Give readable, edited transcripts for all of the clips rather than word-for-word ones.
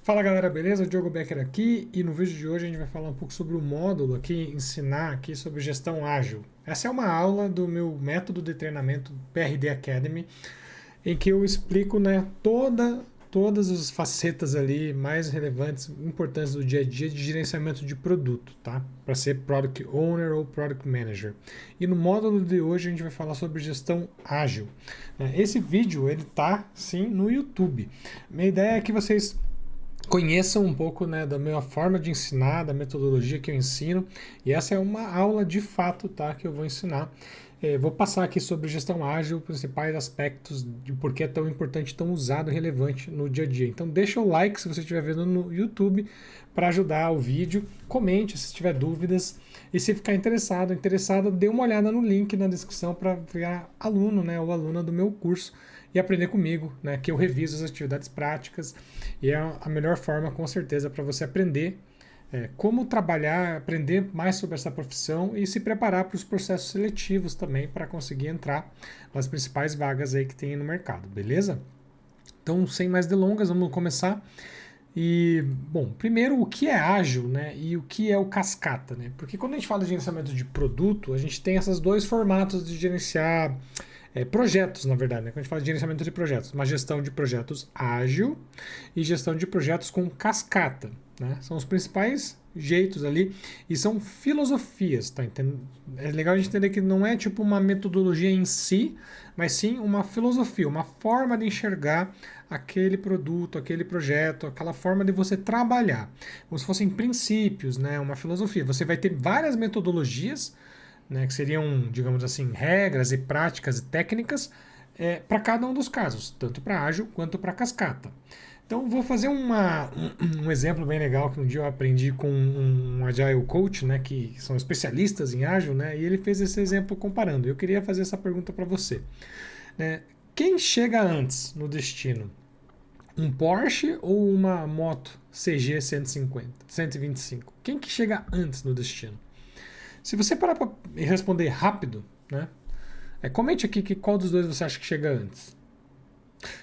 Fala galera, beleza? Diogo Becker aqui e no vídeo de hoje a gente vai falar um pouco sobre o módulo aqui, ensinar aqui sobre gestão ágil. Essa é uma aula do meu método de treinamento PRD Academy, em que eu explico, todas as facetas ali mais relevantes, importantes do dia a dia de gerenciamento de produto, tá? Para ser Product Owner ou Product Manager. E no módulo de hoje a gente vai falar sobre gestão ágil. Esse vídeo, ele tá, sim, no YouTube. Minha ideia é que vocês conheçam um pouco, da minha forma de ensinar, da metodologia que eu ensino, e essa é uma aula de fato, tá, que eu vou ensinar. Vou passar aqui sobre gestão ágil, principais aspectos de por que é tão importante, tão usado e relevante no dia a dia. Então deixa o like se você estiver vendo no YouTube para ajudar o vídeo, comente se tiver dúvidas e se ficar interessada, dê uma olhada no link na descrição para virar aluno, ou aluna do meu curso e aprender comigo, que eu reviso as atividades práticas e é a melhor forma, com certeza, para você aprender como trabalhar, aprender mais sobre essa profissão e se preparar para os processos seletivos também para conseguir entrar nas principais vagas aí que tem no mercado, beleza? Então, sem mais delongas, vamos começar. E, bom, primeiro, o que é ágil, e o que é o cascata, Porque quando a gente fala de gerenciamento de produto, a gente tem esses dois formatos de gerenciar projetos, na verdade, Quando a gente fala de gerenciamento de projetos, uma gestão de projetos ágil e gestão de projetos com cascata, São os principais jeitos ali e são filosofias, tá? É legal a gente entender que não é tipo uma metodologia em si, mas sim uma filosofia, uma forma de enxergar aquele produto, aquele projeto, aquela forma de você trabalhar, como se fossem princípios, Uma filosofia. Você vai ter várias metodologias, que seriam, digamos assim, regras e práticas e técnicas para cada um dos casos, tanto para ágil quanto para cascata. Então, vou fazer um exemplo bem legal que um dia eu aprendi com um Agile Coach, que são especialistas em ágil, e ele fez esse exemplo comparando. Eu queria fazer essa pergunta para você. Quem chega antes no destino? Um Porsche ou uma moto CG 150, 125? Quem que chega antes no destino? Se você parar para responder rápido, comente aqui qual dos dois você acha que chega antes.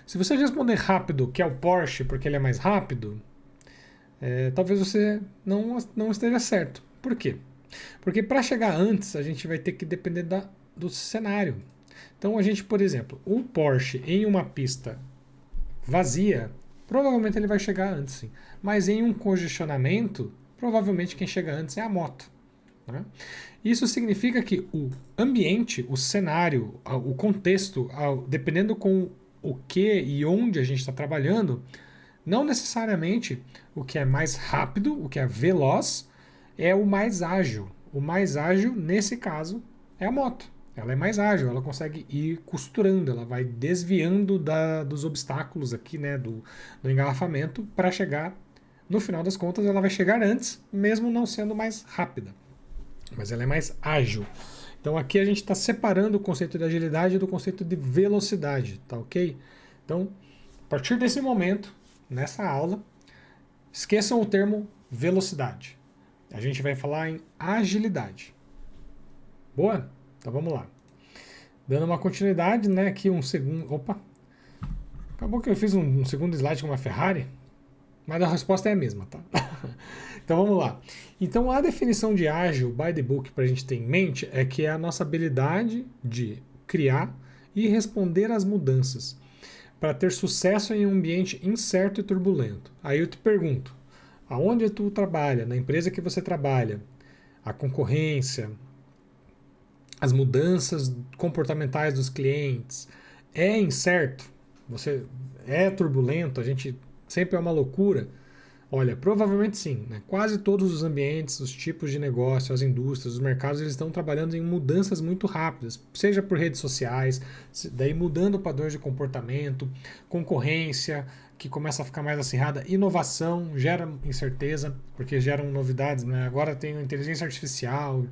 Se você responder rápido, que é o Porsche, porque ele é mais rápido, talvez você não esteja certo. Por quê? Porque para chegar antes, a gente vai ter que depender do cenário. Então, a gente, por exemplo, o Porsche em uma pista vazia, provavelmente ele vai chegar antes, sim. Mas em um congestionamento, provavelmente quem chega antes é a moto. Isso significa que o ambiente, o cenário, o contexto, dependendo com o que e onde a gente está trabalhando, não necessariamente o que é mais rápido, o que é veloz, é o mais ágil. O mais ágil, nesse caso, é a moto. Ela é mais ágil, ela consegue ir costurando, ela vai desviando dos obstáculos aqui, do engarrafamento para chegar, no final das contas, ela vai chegar antes, mesmo não sendo mais rápida. Mas ela é mais ágil. Então aqui a gente está separando o conceito de agilidade do conceito de velocidade, tá ok? Então, a partir desse momento, nessa aula, esqueçam o termo velocidade. A gente vai falar em agilidade. Boa? Então vamos lá. Dando uma continuidade, aqui um segundo... Opa! Acabou que eu fiz um segundo slide com uma Ferrari, mas a resposta é a mesma, tá? Então vamos lá. Então a definição de ágil by the book para a gente ter em mente é que é a nossa habilidade de criar e responder às mudanças para ter sucesso em um ambiente incerto e turbulento. Aí eu te pergunto, aonde tu trabalha, na empresa que você trabalha, a concorrência, as mudanças comportamentais dos clientes, é incerto? Você é turbulento? A gente sempre é uma loucura? Olha, provavelmente sim. Quase todos os ambientes, os tipos de negócio, as indústrias, os mercados, eles estão trabalhando em mudanças muito rápidas, seja por redes sociais, daí mudando padrões de comportamento, concorrência, que começa a ficar mais acirrada, inovação, gera incerteza, porque geram novidades, Agora tem a inteligência artificial,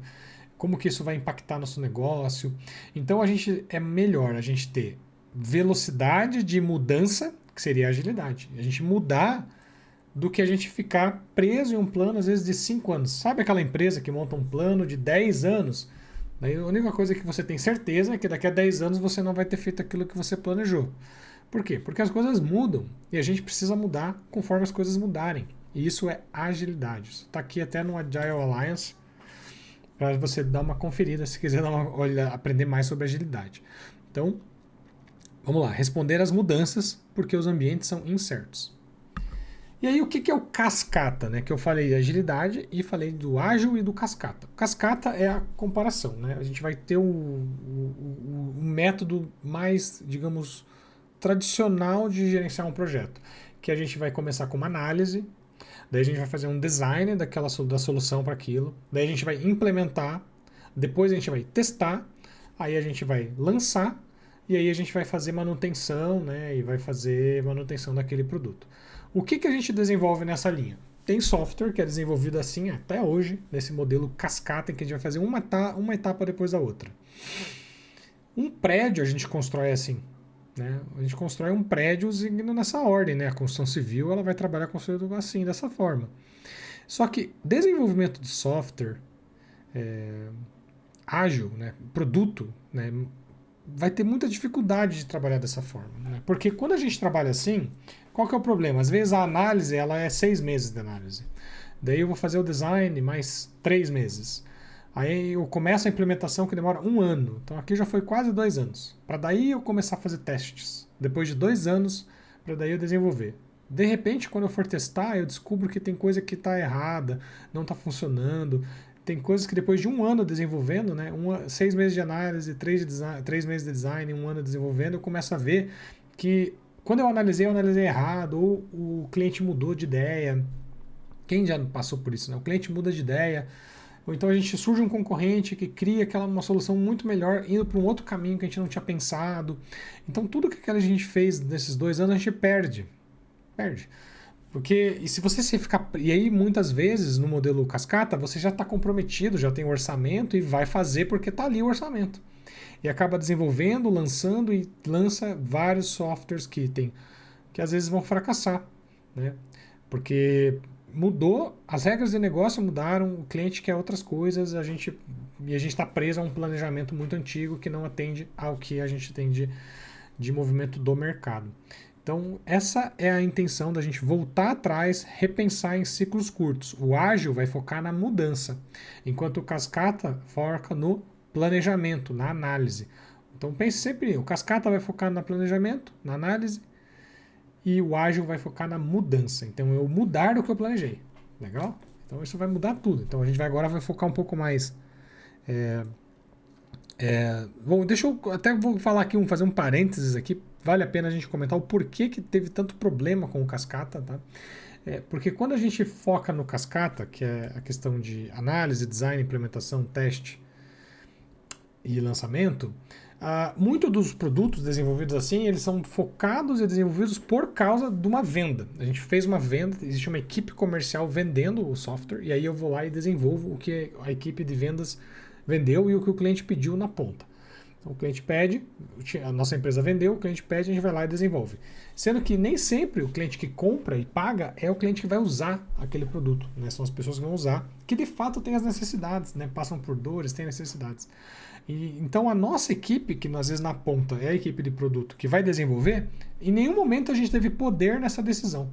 como que isso vai impactar nosso negócio. Então é melhor a gente ter velocidade de mudança, que seria a agilidade. A gente mudar do que a gente ficar preso em um plano, às vezes, de 5 anos. Sabe aquela empresa que monta um plano de 10 anos? Daí a única coisa que você tem certeza é que daqui a 10 anos você não vai ter feito aquilo que você planejou. Por quê? Porque as coisas mudam e a gente precisa mudar conforme as coisas mudarem. E isso é agilidade. Isso está aqui até no Agile Alliance para você dar uma conferida se quiser aprender mais sobre agilidade. Então, vamos lá. Responder às mudanças porque os ambientes são incertos. E aí, o que é o cascata, né? Que eu falei de agilidade e falei do ágil e do cascata. Cascata é a comparação, né? A gente vai ter o método mais, digamos, tradicional de gerenciar um projeto, que a gente vai começar com uma análise, daí a gente vai fazer um design da solução para aquilo, daí a gente vai implementar, depois a gente vai testar, aí a gente vai lançar, e aí a gente vai fazer manutenção, né? E vai fazer manutenção daquele produto. O que a gente desenvolve nessa linha? Tem software que é desenvolvido assim até hoje, nesse modelo cascata, em que a gente vai fazer uma etapa depois da outra. Um prédio a gente constrói assim, né? A gente constrói um prédio seguindo nessa ordem, né? A construção civil ela vai trabalhar construído assim, dessa forma. Só que desenvolvimento de software ágil, né? Produto, né? Vai ter muita dificuldade de trabalhar dessa forma, né? Porque quando a gente trabalha assim, qual que é o problema? Às vezes a análise ela é 6 meses de análise. Daí eu vou fazer o design mais 3 meses. Aí eu começo a implementação que demora 1 ano. Então aqui já foi quase 2 anos. Para daí eu começar a fazer testes. Depois de 2 anos, para daí eu desenvolver. De repente, quando eu for testar, eu descubro que tem coisa que está errada, não está funcionando. Tem coisas que depois de 1 ano desenvolvendo, né, 6 meses de análise, 3 meses de design, 1 ano desenvolvendo, eu começo a ver que quando eu analisei errado, ou o cliente mudou de ideia. Quem já passou por isso, né? O cliente muda de ideia, ou então a gente surge um concorrente que cria uma solução muito melhor, indo para um outro caminho que a gente não tinha pensado. Então tudo que a gente fez nesses 2 anos a gente perde. Perde. Porque, e se você se ficar. E aí, muitas vezes, no modelo cascata, você já está comprometido, já tem o orçamento e vai fazer porque está ali o orçamento. E acaba desenvolvendo, lançando e lança vários softwares que às vezes vão fracassar, né? Porque mudou, as regras de negócio mudaram, o cliente quer outras coisas, e a gente está preso a um planejamento muito antigo que não atende ao que a gente tem de movimento do mercado. Então, essa é a intenção da gente voltar atrás, repensar em ciclos curtos. O ágil vai focar na mudança, enquanto o cascata foca no planejamento, na análise. Então, pense sempre, o cascata vai focar no planejamento, na análise, e o ágil vai focar na mudança. Então, eu mudar do que eu planejei. Legal? Então, isso vai mudar tudo. Então, a gente agora vai focar um pouco mais... Bom, deixa eu até vou falar aqui, fazer um parênteses aqui. Vale a pena a gente comentar o porquê que teve tanto problema com o cascata, tá? Porque quando a gente foca no cascata, que é a questão de análise, design, implementação, teste e lançamento, muitos dos produtos desenvolvidos assim, eles são focados e desenvolvidos por causa de uma venda. A gente fez uma venda, existe uma equipe comercial vendendo o software, e aí eu vou lá e desenvolvo o que a equipe de vendas vendeu e o que o cliente pediu na ponta. Então, o cliente pede, a nossa empresa vendeu, o cliente pede, a gente vai lá e desenvolve. Sendo que nem sempre o cliente que compra e paga é o cliente que vai usar aquele produto, né? São as pessoas que vão usar, que de fato têm as necessidades, né? Passam por dores, têm necessidades. E, então a nossa equipe, que às vezes na ponta é a equipe de produto que vai desenvolver, em nenhum momento a gente teve poder nessa decisão.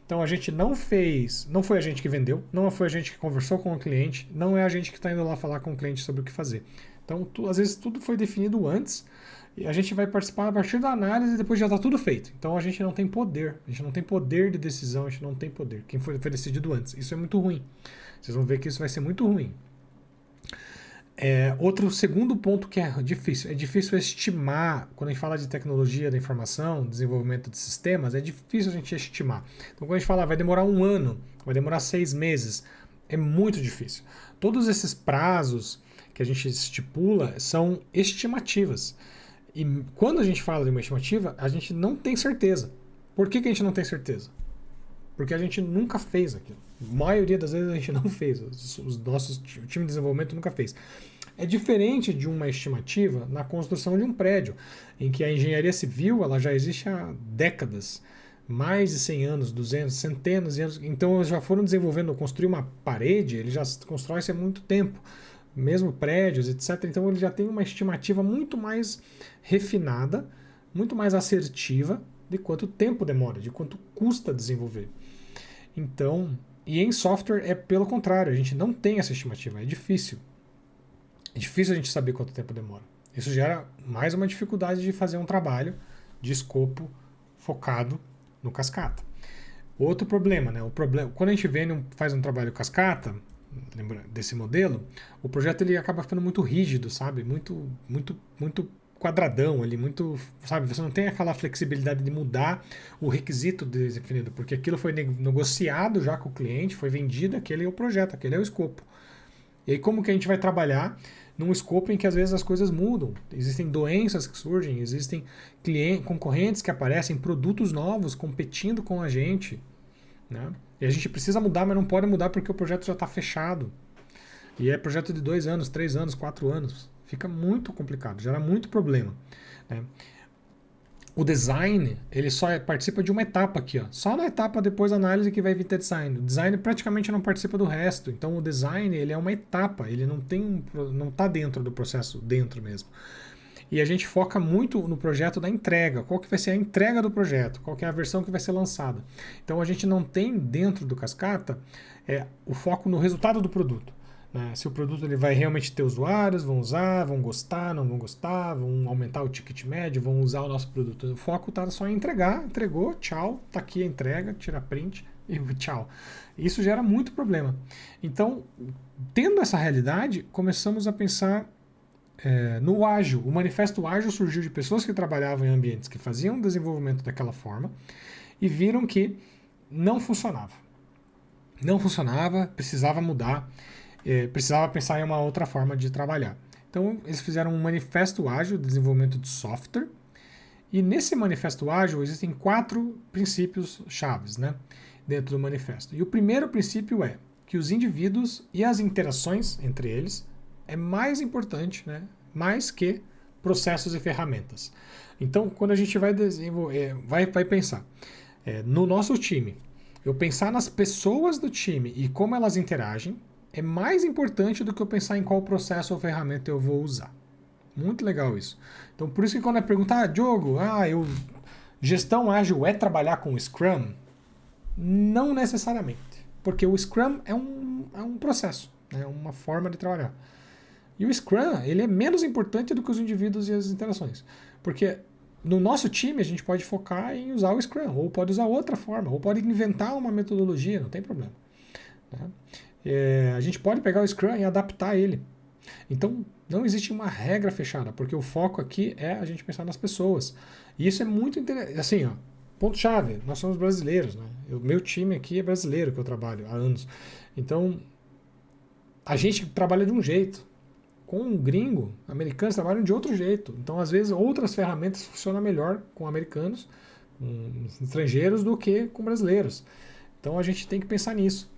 Então a gente não foi a gente que vendeu, não foi a gente que conversou com o cliente, não é a gente que está indo lá falar com o cliente sobre o que fazer. Então, às vezes tudo foi definido antes e a gente vai participar a partir da análise e depois já está tudo feito. Então a gente não tem poder, a gente não tem poder de decisão, a gente não tem poder. Quem foi decidido antes. Isso é muito ruim. Vocês vão ver que isso vai ser muito ruim. Outro segundo ponto que é difícil estimar, quando a gente fala de tecnologia da informação, desenvolvimento de sistemas, é difícil a gente estimar. Então quando a gente fala vai demorar 1 ano, vai demorar 6 meses, é muito difícil. Todos esses prazos que a gente estipula são estimativas. E quando a gente fala de uma estimativa, a gente não tem certeza. Por que a gente não tem certeza? Porque a gente nunca fez aquilo. A maioria das vezes a gente não fez. O time de desenvolvimento nunca fez. É diferente de uma estimativa na construção de um prédio, em que a engenharia civil ela já existe há décadas. Mais de 100 anos, 200, centenas de anos. Então eles já foram desenvolvendo, construir uma parede, ele já constrói isso há muito tempo. Mesmo prédios, etc. Então ele já tem uma estimativa muito mais refinada, muito mais assertiva, de quanto tempo demora, de quanto custa desenvolver. Então, e em software é pelo contrário, a gente não tem essa estimativa, é difícil. É difícil a gente saber quanto tempo demora. Isso gera mais uma dificuldade de fazer um trabalho de escopo focado no cascata. Outro problema, né? Quando a gente faz um trabalho cascata, lembra desse modelo, o projeto ele acaba ficando muito rígido, sabe? Muito quadradão ali, muito, sabe? Você não tem aquela flexibilidade de mudar o requisito definido, porque aquilo foi negociado já com o cliente, foi vendido, aquele é o projeto, aquele é o escopo. E aí como que a gente vai trabalhar num escopo em que às vezes as coisas mudam? Existem doenças que surgem, existem concorrentes que aparecem, produtos novos competindo com a gente, né? E a gente precisa mudar, mas não pode mudar porque o projeto já está fechado. E é projeto de 2 anos, 3 anos, 4 anos. Fica muito complicado, gera muito problema, né? O design, ele só participa de uma etapa aqui, ó. Só na etapa depois da análise que vai vir ter design. O design praticamente não participa do resto. Então o design, ele é uma etapa, ele não está dentro do processo, dentro mesmo. E a gente foca muito no projeto da entrega. Qual que vai ser a entrega do projeto? Qual que é a versão que vai ser lançada? Então a gente não tem dentro do cascata o foco no resultado do produto. Né? Se o produto ele vai realmente ter usuários, vão usar, vão gostar, não vão gostar, vão aumentar o ticket médio, vão usar o nosso produto. O foco está só em entregar, entregou, tchau, tá aqui a entrega, tira print e tchau. Isso gera muito problema. Então, tendo essa realidade, começamos a pensar no ágil. O manifesto ágil surgiu de pessoas que trabalhavam em ambientes que faziam desenvolvimento daquela forma e viram que não funcionava. Não funcionava, precisava mudar. Precisava pensar em uma outra forma de trabalhar. Então, eles fizeram um manifesto ágil de desenvolvimento de software. E nesse manifesto ágil existem 4 princípios chaves, né, dentro do manifesto. E o primeiro princípio é que os indivíduos e as interações entre eles é mais importante, né, mais que processos e ferramentas. Então, quando a gente vai desenvolver, vai pensar no nosso time, eu pensar nas pessoas do time e como elas interagem, é mais importante do que eu pensar em qual processo ou ferramenta eu vou usar. Muito legal isso. Então, por isso que quando é perguntar, Diogo, gestão ágil é trabalhar com o Scrum? Não necessariamente. Porque o Scrum é um processo, é uma forma de trabalhar. E o Scrum, ele é menos importante do que os indivíduos e as interações. Porque no nosso time a gente pode focar em usar o Scrum, ou pode usar outra forma, ou pode inventar uma metodologia, não tem problema. Né? A gente pode pegar o Scrum e adaptar ele. Então, não existe uma regra fechada, porque o foco aqui é a gente pensar nas pessoas. E isso é muito interessante. Assim, ó, ponto-chave, nós somos brasileiros. Né? Meu time aqui é brasileiro, que eu trabalho há anos. Então, a gente trabalha de um jeito. Com um gringo, americanos trabalham de outro jeito. Então, às vezes, outras ferramentas funcionam melhor com americanos, com estrangeiros, do que com brasileiros. Então, a gente tem que pensar nisso.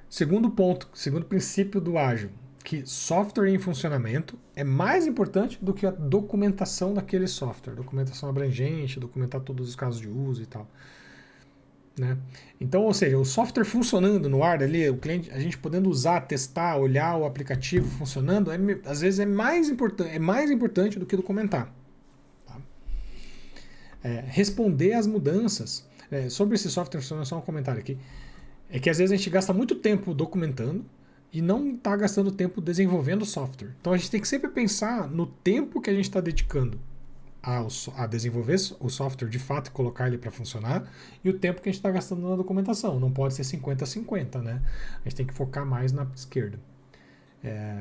Segundo ponto, segundo princípio do ágil, que software em funcionamento é mais importante do que a documentação daquele software. Documentação abrangente, documentar todos os casos de uso e tal. Né? Então, ou seja, o software funcionando no ar ali, o cliente, a gente podendo usar, testar, olhar o aplicativo funcionando, às vezes é mais importante do que documentar. Tá? Responder às mudanças. Sobre esse software funcionando, só um comentário aqui. É que às vezes a gente gasta muito tempo documentando e não está gastando tempo desenvolvendo o software. Então a gente tem que sempre pensar no tempo que a gente está dedicando a desenvolver o software de fato e colocar ele para funcionar e o tempo que a gente está gastando na documentação. Não pode ser 50-50, né? A gente tem que focar mais na esquerda.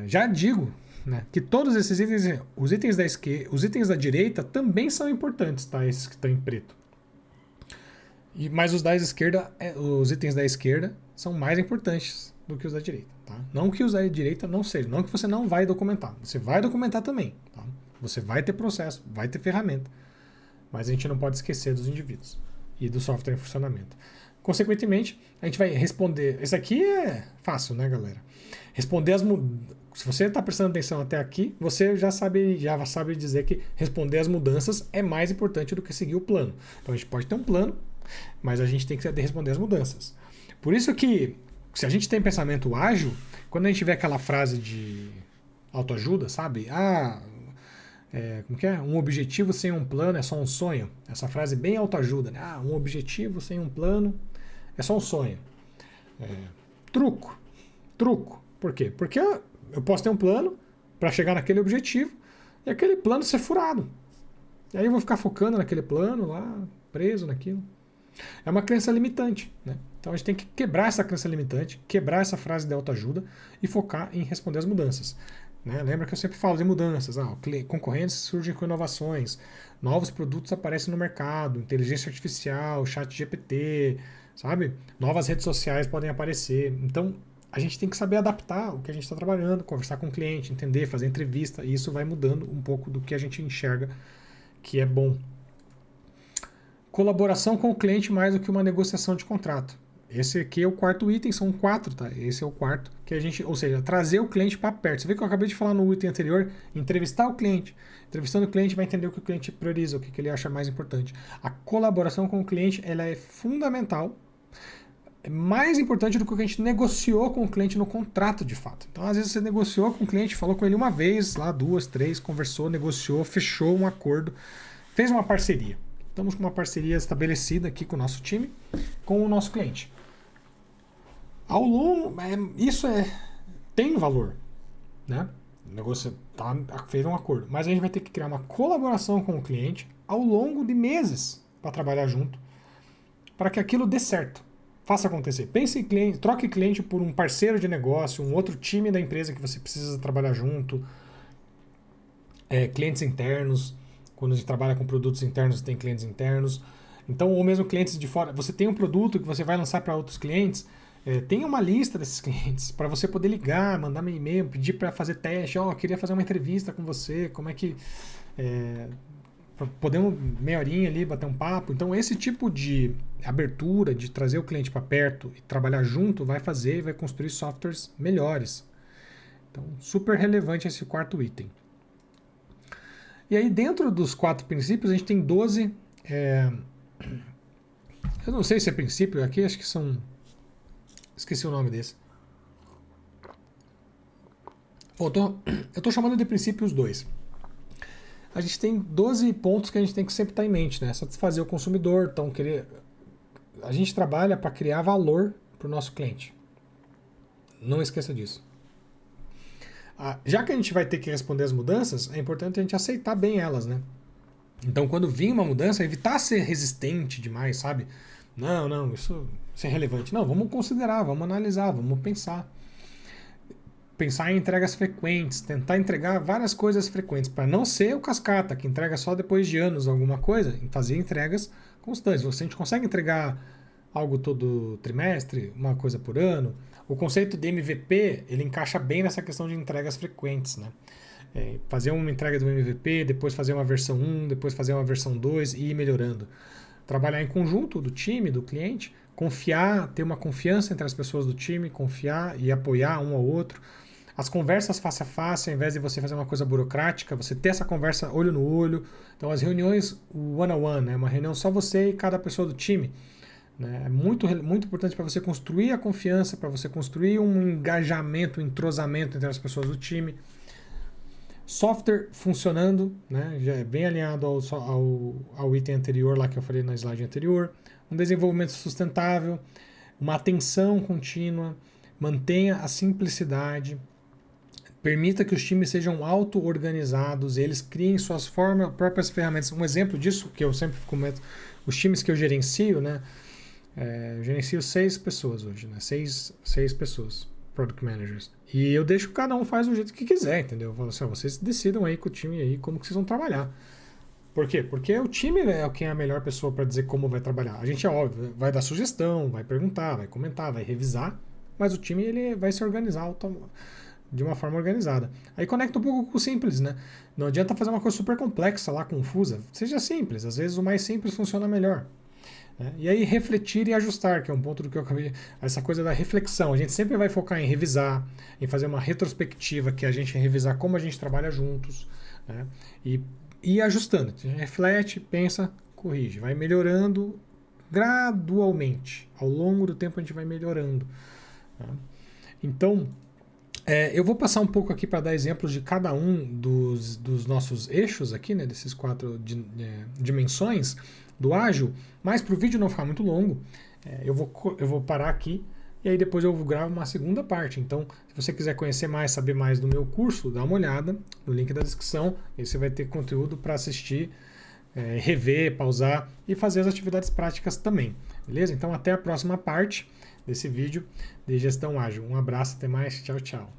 Já digo, né, que todos esses itens, os itens da direita também são importantes, tá? Esses que estão em preto. Mas os itens da esquerda são mais importantes do que os da direita. Tá? Não que os da direita não sejam, não que você não vai documentar. Você vai documentar também. Tá? Você vai ter processo, vai ter ferramenta. Mas a gente não pode esquecer dos indivíduos e do software em funcionamento. Consequentemente, a gente vai responder. Esse aqui é fácil, né, galera? Responder se você está prestando atenção até aqui, você já sabe dizer que responder as mudanças é mais importante do que seguir o plano. Então a gente pode ter um plano, mas a gente tem que responder as mudanças. Por isso que, se a gente tem pensamento ágil, quando a gente vê aquela frase de autoajuda, sabe? como que é? Um objetivo sem um plano é só um sonho. Essa frase bem autoajuda, né? Um objetivo sem um plano é só um sonho. Truco. Truco. Por quê? Porque eu posso ter um plano para chegar naquele objetivo e aquele plano ser furado. E aí eu vou ficar focando naquele plano lá, preso naquilo. É uma crença limitante, né? Então a gente tem que quebrar essa crença limitante, quebrar essa frase de autoajuda e focar em responder às mudanças. Né? Lembra que eu sempre falo de mudanças. Concorrentes surgem com inovações, novos produtos aparecem no mercado, inteligência artificial, chat GPT, sabe? Novas redes sociais podem aparecer. Então a gente tem que saber adaptar o que a gente está trabalhando, conversar com o cliente, entender, fazer entrevista, e isso vai mudando um pouco do que a gente enxerga que é bom. Colaboração com o cliente mais do que uma negociação de contrato. Esse aqui é o quarto item, são 4, tá? Esse é o quarto que a gente, ou seja, trazer o cliente para perto. Você vê que eu acabei de falar no item anterior, entrevistar o cliente. Entrevistando o cliente vai entender o que o cliente prioriza, o que ele acha mais importante. A colaboração com o cliente, ela é fundamental, é mais importante do que o que a gente negociou com o cliente no contrato de fato. Então, às vezes você negociou com o cliente, falou com ele uma vez, lá 2, 3, conversou, negociou, fechou um acordo, fez uma parceria. Estamos com uma parceria estabelecida aqui com o nosso time, com o nosso cliente. Ao longo, isso tem valor, né? O negócio fez um acordo, mas a gente vai ter que criar uma colaboração com o cliente ao longo de meses para trabalhar junto, para que aquilo dê certo, faça acontecer. Pense em cliente, troque cliente por um parceiro de negócio, um outro time da empresa que você precisa trabalhar junto, clientes internos. Quando a gente trabalha com produtos internos, tem clientes internos. Então, ou mesmo clientes de fora. Você tem um produto que você vai lançar para outros clientes, tenha uma lista desses clientes para você poder ligar, mandar um e-mail, pedir para fazer teste. Queria fazer uma entrevista com você, como é que... podemos meia horinha ali, bater um papo. Então, esse tipo de abertura, de trazer o cliente para perto e trabalhar junto, vai construir softwares melhores. Então, super relevante esse quarto item. E aí, dentro dos 4 princípios, a gente tem 12... eu não sei se é princípio, aqui acho que são... Esqueci o nome desse. Eu tô chamando de princípios 2. A gente tem 12 pontos que a gente tem que sempre estar em mente, né? Satisfazer o consumidor, então a gente trabalha para criar valor para o nosso cliente. Não esqueça disso. Já que a gente vai ter que responder as mudanças, é importante a gente aceitar bem elas, né? Então, quando vir uma mudança, evitar ser resistente demais, sabe? Não, isso é irrelevante. Não, vamos considerar, vamos analisar, vamos pensar. Pensar em entregas frequentes, tentar entregar várias coisas frequentes, para não ser o cascata, que entrega só depois de anos alguma coisa, e fazer entregas constantes. Se a gente consegue entregar algo todo trimestre, uma coisa por ano, o conceito de MVP, ele encaixa bem nessa questão de entregas frequentes, né? Fazer uma entrega do MVP, depois fazer uma versão 1, depois fazer uma versão 2 e ir melhorando. Trabalhar em conjunto do time, do cliente, confiar, ter uma confiança entre as pessoas do time, confiar e apoiar um ao outro. As conversas face a face, ao invés de você fazer uma coisa burocrática, você ter essa conversa olho no olho. Então, as reuniões one-on-one, né? Uma reunião só você e cada pessoa do time. Né? É muito, muito importante para você construir a confiança, para você construir um engajamento, um entrosamento entre as pessoas do time. Software funcionando, né? Já é bem alinhado ao item anterior lá que eu falei na slide anterior. Um desenvolvimento sustentável, uma atenção contínua, mantenha a simplicidade, permita que os times sejam auto-organizados, eles criem suas próprias ferramentas. Um exemplo disso, que eu sempre comento, os times que eu gerencio, né? Eu gerencio 6 pessoas hoje, né? 6 pessoas, Product Managers. E eu deixo que cada um faz do jeito que quiser, entendeu? Eu falo assim, vocês decidam aí com o time aí como que vocês vão trabalhar. Por quê? Porque o time é quem é a melhor pessoa para dizer como vai trabalhar. A gente, é óbvio, vai dar sugestão, vai perguntar, vai comentar, vai revisar, mas o time ele vai se organizar de uma forma organizada. Aí conecta um pouco com o simples, né? Não adianta fazer uma coisa super complexa lá, confusa. Seja simples, às vezes o mais simples funciona melhor. Né? E aí refletir e ajustar, que é um ponto do que eu acabei... Essa coisa da reflexão. A gente sempre vai focar em revisar, em fazer uma retrospectiva, que é a gente revisar como a gente trabalha juntos, né? E ir ajustando. A gente reflete, pensa, corrige. Vai melhorando gradualmente. Ao longo do tempo a gente vai melhorando. Né? Então, Eu vou passar um pouco aqui para dar exemplos de cada um dos nossos eixos aqui, né, desses 4 dimensões do ágil, mas para o vídeo não ficar muito longo, eu vou parar aqui e aí depois eu gravo uma segunda parte. Então, se você quiser conhecer mais, saber mais do meu curso, dá uma olhada no link da descrição, aí você vai ter conteúdo para assistir, rever, pausar e fazer as atividades práticas também, beleza? Então, até a próxima parte desse vídeo de gestão ágil. Um abraço, até mais, tchau, tchau.